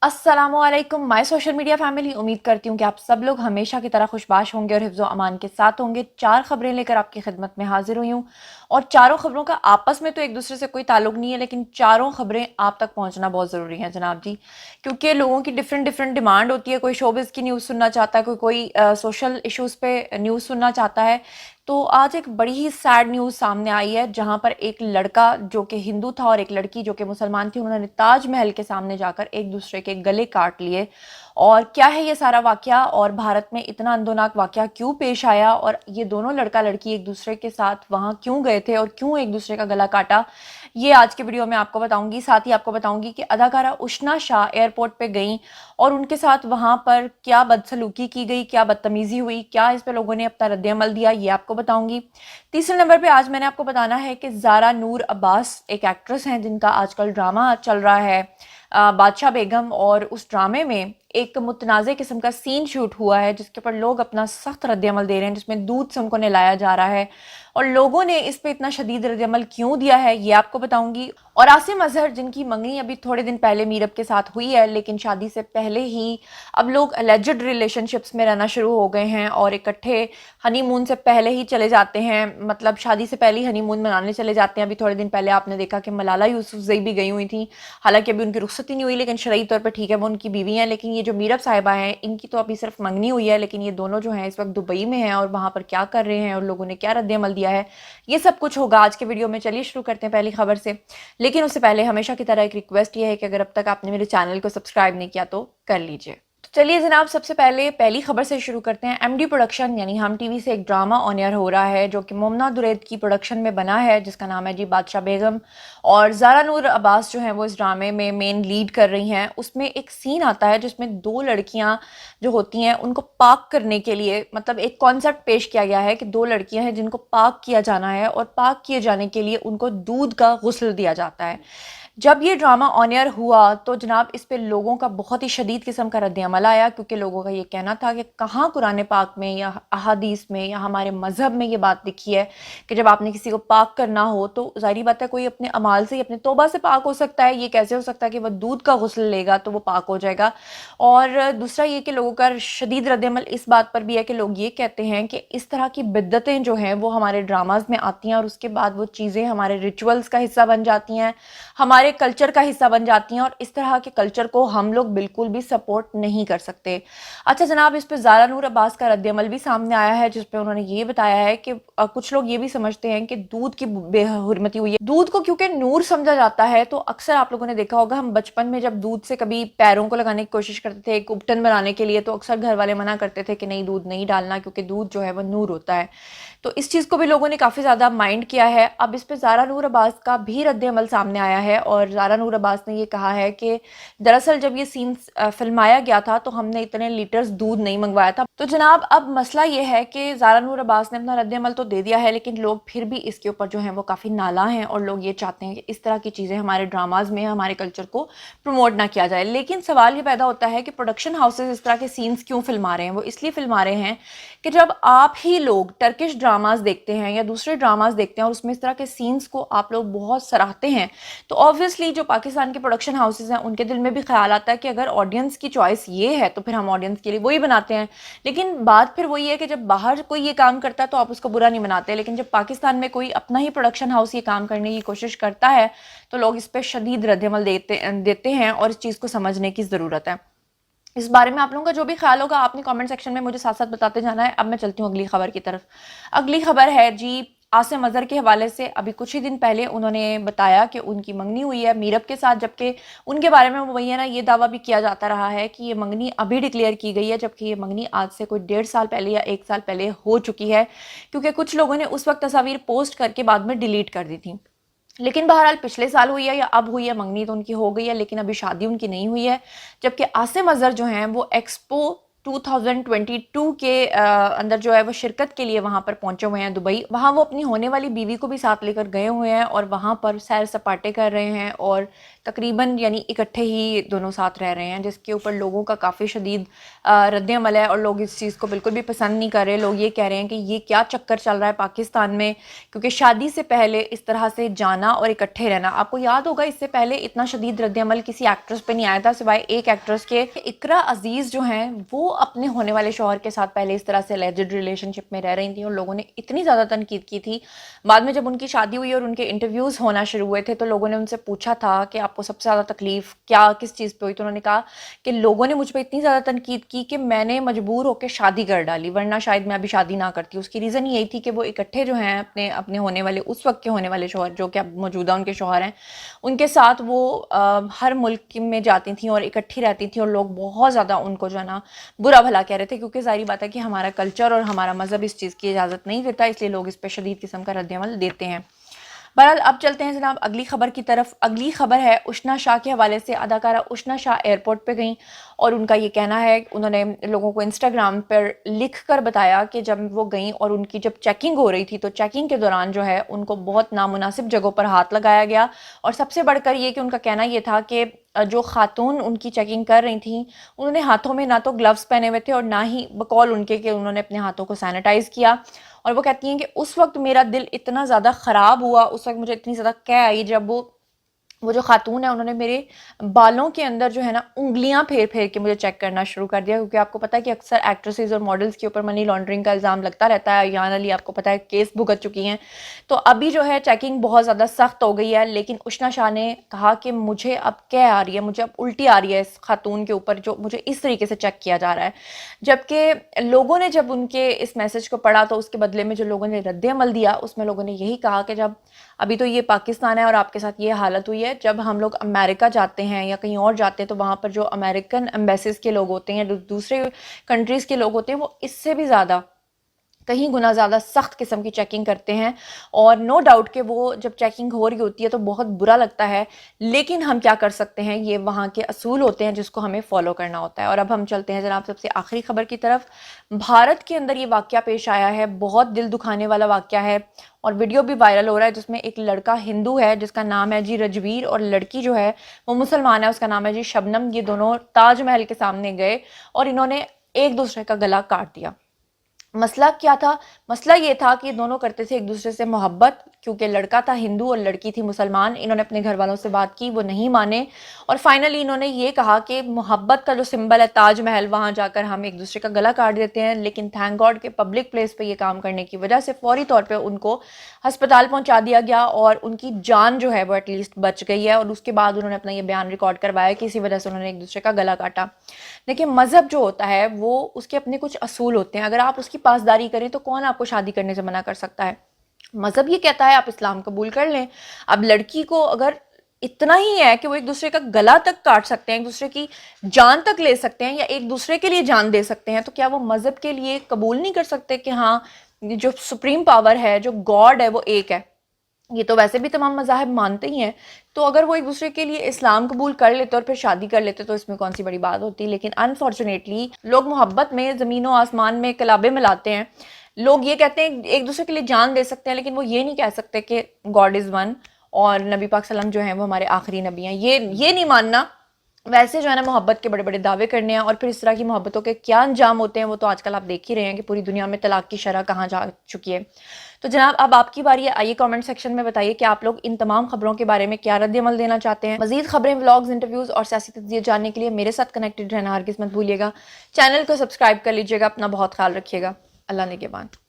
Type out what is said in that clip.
अस्सलामु अलैकुम my social media family. उम्मीद करती हूँ कि आप सब लोग हमेशा की तरह खुशबाश होंगे और हिफ्ज़ो अमान के साथ होंगे। 4 खबरें लेकर आपकी खिदमत में हाजिर हुई हूँ और चारों खबरों का आपस में तो एक दूसरे से कोई ताल्लुक नहीं है, लेकिन चारों खबरें आप तक पहुँचना बहुत ज़रूरी है जनाब जी, क्योंकि लोगों की डिफरेंट डिफरेंट डिमांड होती है। कोई शोबिज़ की न्यूज़ सुनना चाहता है, कोई सोशल इश्यूज़ पे न्यूज़ सुनना चाहता है। तो आज एक बड़ी ही सैड न्यूज़ सामने आई है, जहां पर एक लड़का जो कि हिंदू था और एक लड़की जो कि मुसलमान थी, उन्होंने ताजमहल के सामने जाकर एक दूसरे के गले काट लिए। और क्या है ये सारा वाकया और भारत में इतना अंदोनाक वाकया क्यों पेश आया और ये दोनों लड़का लड़की एक दूसरे के साथ वहां क्यों गए थे और क्यों एक दूसरे का गला काटा, ये आज के वीडियो में आपको बताऊंगी। साथ ही आपको बताऊंगी कि अदाकारा उशना शाह एयरपोर्ट पे गई और उनके साथ वहां पर क्या बदसलूकी की गई, क्या बदतमीजी हुई, क्या इस पे लोगों ने अपना रद्द-ए-अमल दिया, ये आपको बताऊंगी। तीसरे नंबर पे आज मैंने आपको बताना है कि ज़ारा नूर अब्बास एक एक्ट्रेस हैं जिनका आजकल ड्रामा चल रहा है बादशाह बेगम, और उस ड्रामे में एक मुतनाज़ किस्म का सीन शूट हुआ है जिसके ऊपर लोग अपना सख्त रद्द-ए-अमल दे रहे हैं, जिसमें दूध से उनको नहलाया जा रहा है और लोगों ने इस पे इतना शदीद रद्द-ए-अमल क्यों दिया है ये आपको बताऊंगी। और आसिम अजहर जिनकी मंगनी अभी थोड़े दिन पहले मीरब के साथ हुई है, लेकिन शादी से पहले ही अब लोग अलेज्ड रिलेशनशिप्स में रहना शुरू हो गए हैं और इकट्ठे हनीमून से पहले ही चले जाते हैं, मतलब शादी से पहले ही हनीमून मनाने चले जाते हैं। अभी थोड़े दिन पहले आपने देखा कि मलाला यूसुफजई भी गई हुई थी, हालांकि अभी उनकी रुखसती नहीं हुई, लेकिन शरई तौर पर ठीक है, वो उनकी बीवी हैं। लेकिन ये जो मीरब साहिबा हैं इनकी तो अभी सिर्फ मंगनी हुई है, लेकिन ये दोनों जो हैं इस वक्त दुबई में हैं और वहां पर क्या कर रहे हैं और लोगों ने क्या रद्द-ए-अमल दिया है, ये सब कुछ होगा आज के वीडियो में। चलिए शुरू करते हैं पहली खबर से, लेकिन उससे पहले हमेशा की तरह एक रिक्वेस्ट ये है कि अगर अब तक आपने मेरे चैनल को सब्सक्राइब नहीं किया तो कर लीजिए। तो चलिए जनाब, सबसे पहले पहली खबर से शुरू करते हैं। एमडी प्रोडक्शन यानी हम टीवी से एक ड्रामा ऑन एयर हो रहा है जो कि मुमना दुरैद की प्रोडक्शन में बना है, जिसका नाम है जी बादशाह बेगम, और ज़ारा नूर अब्बास जो हैं वो इस ड्रामे में मेन लीड कर रही हैं। उसमें एक सीन आता है जिसमें दो लड़कियां जो होती हैं उनको पाक करने के लिए, मतलब एक कॉन्सेप्ट पेश किया गया है कि दो लड़कियां हैं जिनको पाक किया जाना है और पाक किए जाने के लिए उनको दूध का गुस्ल दिया जाता है। जब ये ड्रामा ऑन एयर हुआ तो जनाब इस पे लोगों का बहुत ही शदीद किस्म का रद्द-ए-अमल आया, क्योंकि लोगों का ये कहना था कि कहाँ कुरान पाक में या अहादीस में या हमारे मजहब में ये बात लिखी है कि जब आपने किसी को पाक करना हो तो ज़ाहिर बात है कोई अपने अमाल से, अपने तौबा से पाक हो सकता है। ये कैसे हो सकता है कि वह दूध का गुस्ल लेगा तो वो पाक हो जाएगा। और दूसरा ये कि लोगों का शदीद रद्द-ए-अमल इस बात पर भी है कि लोग ये कहते हैं कि इस तरह की बिद्दतें जो हैं वो हमारे ड्रामाज में आती हैं और उसके बाद वो चीज़ें हमारे रिचुअल्स का हिस्सा बन जाती हैं, हमारे कल्चर का हिस्सा बन जाती हैं, और इस तरह के कल्चर को हम लोग बिल्कुल भी सपोर्ट नहीं कर सकते। अच्छा जनाब, इस पे ज़ारा नूर अब्बास का रद्द-ए-अमल भी सामने आया है, जिसपे उन्होंने ये बताया है कि कुछ लोग ये भी समझते हैं कि दूध की बेहुरमती हुई है। दूध को क्योंकि नूर समझा जाता है तो अक्सर आप लोगों ने देखा होगा, हम बचपन में जब दूध से कभी पैरों को लगाने की कोशिश करते थे एक उपटन बनाने के लिए, तो अक्सर घर वाले मना करते थे कि नहीं दूध नहीं डालना, क्योंकि दूध जो है वो नूर होता है। तो इस चीज़ को भी लोगों ने काफ़ी ज़्यादा माइंड किया है। अब इस पे ज़ारा नूर अब्बास का भी रद्द-ए-अमल सामने आया है और ज़ारा नूर अब्बास ने ये कहा है कि दरअसल जब ये सीन फिल्माया गया था तो हमने इतने लीटर्स दूध नहीं मंगवाया था। तो जनाब अब मसला ये है कि ज़ारा नूर अब्बास ने अपना रद्द-ए-अमल तो दे दिया है, लेकिन लोग फिर भी इसके ऊपर जो है वो काफ़ी नाला हैं और लोग ये चाहते हैं कि इस तरह की चीज़ें हमारे ड्रामाज में हमारे कल्चर को प्रमोट ना किया जाए। लेकिन सवाल ये पैदा होता है कि प्रोडक्शन हाउसेज इस तरह के सीन्स क्यों फिल्मा रहे हैं। वो इसलिए फिल्मा रहे हैं कि जब आप ही लोग टर्किश ड्रामाज देखते हैं या दूसरे ड्रामाज देखते हैं और उसमें इस तरह के सीन्स को आप लोग बहुत सराहते हैं, तो ऑब्वियसली जो पाकिस्तान के प्रोडक्शन हाउसेज हैं उनके दिल में भी ख्याल आता है कि अगर ऑडियंस की चॉइस ये है तो फिर हम ऑडियंस के लिए वही बनाते हैं। लेकिन बात फिर वही है कि जब बाहर कोई ये काम करता है तो आप उसको बुरा नहीं मनाते, लेकिन जब पाकिस्तान में कोई अपना ही प्रोडक्शन हाउस ये काम करने की कोशिश करता है तो लोग इस पर शदीद रद्द-ए-अमल देते हैं और इस चीज़ को समझने की ज़रूरत है। इस बारे में आप लोगों का जो भी ख्याल होगा आपने कमेंट सेक्शन में मुझे साथ साथ बताते जाना है। अब मैं चलती हूँ अगली खबर की तरफ। अगली खबर है जी आसिम अजहर के हवाले से। अभी कुछ ही दिन पहले उन्होंने बताया कि उनकी मंगनी हुई है मीरब के साथ, जबकि उनके बारे में वही है ना, ये दावा भी किया जाता रहा है कि ये मंगनी अभी डिक्लेयर की गई है, जबकि ये मंगनी आज से कोई 1.5 साल पहले या 1 साल पहले हो चुकी है, क्योंकि कुछ लोगों ने उस वक्त तस्वीर पोस्ट करके बाद में डिलीट कर दी थी। लेकिन बहरहाल पिछले साल हुई है या अब हुई है, मंगनी तो उनकी हो गई है, लेकिन अभी शादी उनकी नहीं हुई है। जबकि आसिम अजहर जो हैं वो एक्सपो 2022 کے اندر جو ہے وہ شرکت کے لیے وہاں پر پہنچے ہوئے ہیں دبئی. وہاں وہ اپنی ہونے والی بیوی کو بھی ساتھ لے کر گئے ہوئے ہیں اور وہاں پر سیر سپاٹے کر رہے ہیں اور تقریباً یعنی اکٹھے ہی دونوں ساتھ رہ رہے ہیں، جس کے اوپر لوگوں کا کافی شدید رد عمل ہے اور لوگ اس چیز کو بالکل بھی پسند نہیں کر رہے. لوگ یہ کہہ رہے ہیں کہ یہ کیا چکر چل رہا ہے پاکستان میں، کیونکہ شادی سے پہلے اس طرح سے جانا اور اکٹھے رہنا. آپ کو یاد ہوگا اس سے پہلے اتنا شدید رد عمل کسی ایکٹریس پہ نہیں آیا تھا سوائے ایک ایکٹریس کے. اقرا عزیز جو ہیں وہ اپنے ہونے والے شوہر کے ساتھ پہلے اس طرح سے لیجڈ ریلیشن شپ میں رہ رہی تھیں اور لوگوں نے اتنی زیادہ تنقید کی تھی. بعد میں جب ان کی شادی ہوئی اور ان کے انٹرویوز ہونا شروع ہوئے تھے تو لوگوں نے ان سے پوچھا تھا کہ آپ کو سب سے زیادہ تکلیف کیا کس چیز پہ ہوئی، تو انہوں نے کہا کہ لوگوں نے مجھ پہ اتنی زیادہ تنقید کی کہ میں نے مجبور ہو کے شادی کر ڈالی، ورنہ شاید میں ابھی شادی نہ کرتی. اس کی ریزن یہی تھی کہ وہ اکٹھے جو ہیں اپنے ہونے والے اس وقت کے ہونے والے شوہر جو کہ اب موجودہ ان کے شوہر ہیں ان کے ساتھ وہ ہر ملک میں جاتی تھیں اور اکٹھی رہتی تھیں اور لوگ بہت زیادہ ان کو جو ہے نا برا بھلا کہہ رہے تھے، کیونکہ ظاہری بات ہے کہ ہمارا کلچر اور ہمارا مذہب اس چیز کی اجازت نہیں دیتا، اس لیے لوگ اس پہ شدید قسم کا رد عمل دیتے ہیں. بہرحال اب چلتے ہیں جناب اگلی خبر کی طرف. اگلی خبر ہے اشنا شاہ کے حوالے سے. اداکارہ اشنا شاہ ایئرپورٹ پہ گئیں اور ان کا یہ کہنا ہے، انہوں نے لوگوں کو انسٹاگرام پر لکھ کر بتایا کہ جب وہ گئیں اور ان کی جب چیکنگ ہو رہی تھی تو چیکنگ کے دوران جو ہے ان کو بہت نامناسب جگہوں پر ہاتھ لگایا گیا. اور سب سے بڑھ کر یہ کہ ان کا کہنا یہ تھا کہ جو خاتون ان کی چیکنگ کر رہی تھیں انہوں نے ہاتھوں میں نہ تو گلوز پہنے ہوئے تھے اور نہ ہی بقول ان کے کہ انہوں نے اپنے ہاتھوں کو سینیٹائز کیا. اور وہ کہتی ہیں کہ اس وقت میرا دل اتنا زیادہ خراب ہوا، اس وقت مجھے اتنی زیادہ قے آئی جب وہ جو خاتون ہے انہوں نے میرے بالوں کے اندر جو ہے نا انگلیاں پھیر پھیر کے مجھے چیک کرنا شروع کر دیا. کیونکہ آپ کو پتہ ہے کہ اکثر ایکٹریسز اور ماڈلز کے اوپر منی لانڈرنگ کا الزام لگتا رہتا ہے. ایان علی آپ کو پتہ ہے کیس بھگت چکی ہیں، تو ابھی جو ہے چیکنگ بہت زیادہ سخت ہو گئی ہے. لیکن اشنا شاہ نے کہا کہ مجھے اب قے آ رہی ہے، مجھے اب الٹی آ رہی ہے اس خاتون کے اوپر جو مجھے اس طریقے سے چیک کیا جا رہا ہے. جبکہ لوگوں نے جب ان کے اس میسج کو پڑھا تو اس کے بدلے میں جو لوگوں نے رد عمل دیا اس میں لوگوں نے یہی کہا کہ جب ابھی تو یہ پاکستان ہے اور آپ کے ساتھ یہ حالت ہوئی ہے، جب ہم لوگ امریکہ جاتے ہیں یا کہیں اور جاتے ہیں تو وہاں پر جو امریکن ایمبیسیز کے لوگ ہوتے ہیں یا دوسرے کنٹریز کے لوگ ہوتے ہیں وہ اس سے بھی زیادہ کہیں گنا زیادہ سخت قسم کی چیکنگ کرتے ہیں. اور نو ڈاؤٹ کہ وہ جب چیکنگ ہو رہی ہوتی ہے تو بہت برا لگتا ہے، لیکن ہم کیا کر سکتے ہیں، یہ وہاں کے اصول ہوتے ہیں جس کو ہمیں فالو کرنا ہوتا ہے. اور اب ہم چلتے ہیں جناب سب سے آخری خبر کی طرف. بھارت کے اندر یہ واقعہ پیش آیا ہے، بہت دل دکھانے والا واقعہ ہے اور ویڈیو بھی وائرل ہو رہا ہے جس میں ایک لڑکا ہندو ہے جس کا نام ہے جی رجویر، اور لڑکی جو ہے وہ مسلمان ہے، اس کا نام ہے جی شبنم. یہ دونوں تاج محل کے سامنے گئے اور انہوں نے ایک دوسرے کا گلا کاٹ دیا. مسئلہ کیا تھا؟ مسئلہ یہ تھا کہ یہ دونوں کرتے تھے ایک دوسرے سے محبت، کیونکہ لڑکا تھا ہندو اور لڑکی تھی مسلمان. انہوں نے اپنے گھر والوں سے بات کی، وہ نہیں مانے اور فائنلی انہوں نے یہ کہا کہ محبت کا جو سمبل ہے تاج محل، وہاں جا کر ہم ایک دوسرے کا گلا کاٹ دیتے ہیں. لیکن تھینک گاڈ کہ پبلک پلیس پہ یہ کام کرنے کی وجہ سے فوری طور پہ ان کو ہسپتال پہنچا دیا گیا اور ان کی جان جو ہے وہ ایٹ لیسٹ بچ گئی ہے. اور اس کے بعد انہوں نے اپنا یہ بیان ریکارڈ کروایا کہ اسی وجہ سے انہوں نے ایک دوسرے کا گلا کاٹا. دیکھیں مذہب جو ہوتا ہے وہ اس کے اپنے کچھ اصول ہوتے ہیں، اگر آپ اس کی پاسداری کریں تو کون آپ کو شادی کرنے سے منع کر سکتا ہے؟ مذہب یہ کہتا ہے آپ اسلام قبول کر لیں. اب لڑکی کو اگر اتنا ہی ہے کہ وہ ایک دوسرے کا گلا تک کاٹ سکتے ہیں، ایک دوسرے کی جان تک لے سکتے ہیں یا ایک دوسرے کے لیے جان دے سکتے ہیں، تو کیا وہ مذہب کے لیے قبول نہیں کر سکتے کہ ہاں جو سپریم پاور ہے، جو گاڈ ہے، وہ ایک ہے؟ یہ تو ویسے بھی تمام مذاہب مانتے ہی ہیں. تو اگر وہ ایک دوسرے کے لیے اسلام قبول کر لیتے اور پھر شادی کر لیتے تو اس میں کون سی بڑی بات ہوتی. لیکن انفارچونیٹلی لوگ محبت میں زمین و آسمان میں کلابے ملاتے ہیں. لوگ یہ کہتے ہیں ایک دوسرے کے لیے جان دے سکتے ہیں، لیکن وہ یہ نہیں کہہ سکتے کہ گاڈ از ون اور نبی پاک صلی اللہ علیہ وسلم جو ہیں وہ ہمارے آخری نبی ہیں. یہ نہیں ماننا. ویسے جو ہے نا محبت کے بڑے بڑے دعوے کرنے ہیں اور پھر اس طرح کی محبتوں کے کیا انجام ہوتے ہیں وہ تو آج کل آپ دیکھ ہی رہے ہیں کہ پوری دنیا میں طلاق کی شرح کہاں جا چکی ہے. تو جناب اب آپ کی باری ہے، آئیے کامنٹ سیکشن میں بتائیے کہ آپ لوگ ان تمام خبروں کے بارے میں کیا رد عمل دینا چاہتے ہیں. مزید خبریں، ولاگز، انٹرویوز اور سیاسی تجزیے جاننے کے لیے میرے ساتھ کنیکٹڈ رہنا ہرگز مت بھولیے گا. چینل کو سبسکرائب کر لیجیے گا. اپنا بہت خیال رکھیے گا. اللہ نگہبان.